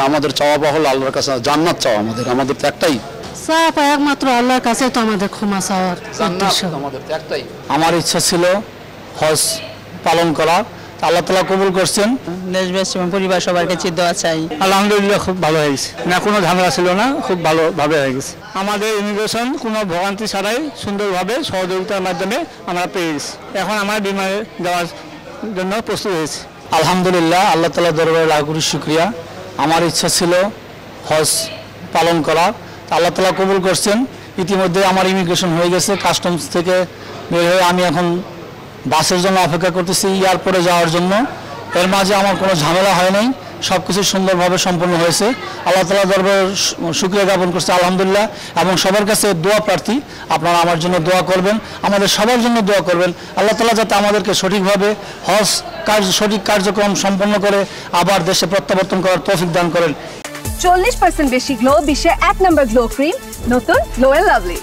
আমাদের চাওয়া পাওয়া হলো আল্লাহর কাছে জান্নাত চাওয়া, আমাদের তো একটাই চাওয়া একমাত্র আল্লাহর কাছে, তো আমাদের ক্ষমা চাওয়ার উদ্দেশ্য। আমাদের তো একটাই। আমার ইচ্ছা ছিল হজ পালন করা, আল্লাহ তাআলা কবুল করছেন। দেশবাসী এবং পরিবার সবার কাছে দোয়া চাই। আলহামদুলিল্লাহ খুব ভালো হয়ে গেছে, না কোনো ঝামেলা ছিল না, খুব ভালোভাবে হয়ে গেছে। আমাদের ইমিগ্রেশন কোনো ভোগান্তি ছাড়াই সুন্দরভাবে সহযোগিতার মাধ্যমে আমরা পেয়ে গেছি। এখন আমার বিমানে যাওয়ার জন্য প্রস্তুত হয়েছি। আলহামদুলিল্লাহ, আল্লাহ তাআলার দরবারে লাখ কোটি শুকরিয়া। আমার ইচ্ছা ছিল হজ পালন করা, আল্লাহ তাআলা কবুল করছেন। ইতিমধ্যে আমার ইমিগ্রেশন হয়ে গেছে, কাস্টমস থেকে বের হয়ে আমি এখন বাসের জন্য অপেক্ষা করতেছি এয়ারপোর্টে যাওয়ার জন্য। এর মাঝে আমার কোনো ঝামেলা হয় নাই, সব কিছু সুন্দরভাবে সম্পন্ন হয়েছে। আল্লাহ তাআলার দরবারে শুকরিয়া জ্ঞাপন করছে আলহামদুলিল্লাহ। এবং সবার কাছে দোয়া প্রার্থী, আপনারা আমার জন্য দোয়া করবেন, আমাদের সবার জন্য দোয়া করবেন। আল্লাহ তাআলা যাতে আমাদেরকে সঠিকভাবে সঠিক কার্যক্রম সম্পন্ন করে আবার দেশে প্রত্যাবর্তন করার তৌফিক দান করেন। 40% বেশি গ্লো, বিশ্বের 1 নম্বর গ্লো ক্রিম, নতুন গ্লো এন্ড লাভলি।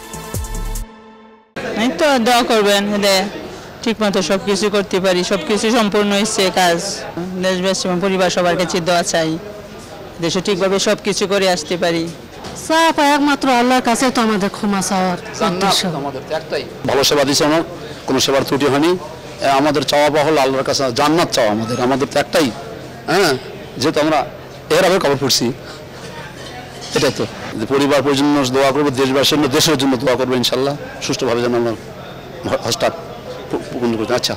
এই তো দোয়া করবেন ঠিকমতো সবকিছু করতে পারি, সবকিছু সম্পূর্ণ হয়েছে কাজ। দেশবাসী এবং পরিবার সবার কাছে দোয়া চাই, দেশে ঠিকভাবে সবকিছু করে আসতে পারি। চাওয়া একমাত্র আল্লাহর কাছে, তো আমাদের ক্ষমা চাওয়ার উদ্দেশ্য। আমাদের তো একটাই। ভালো সেবা দিয়েছে আমার, কোনো সেবার ত্রুটি হয়নি। আমাদের চাওয়া পাওয়া হলো আল্লাহর কাছে জান্নাত চাওয়া, আমাদের তো একটাই। যেহেতু আমরা এর আগে খবর পড়ছি, এটাই তো। পরিবার পরিজন দোয়া করবো, দেশবাসীর দেশের জন্য দোয়া করবো ইনশাল্লাহ, সুষ্ঠুভাবে যেন আমরা হজটা পূর্ণ করতে। আচ্ছা।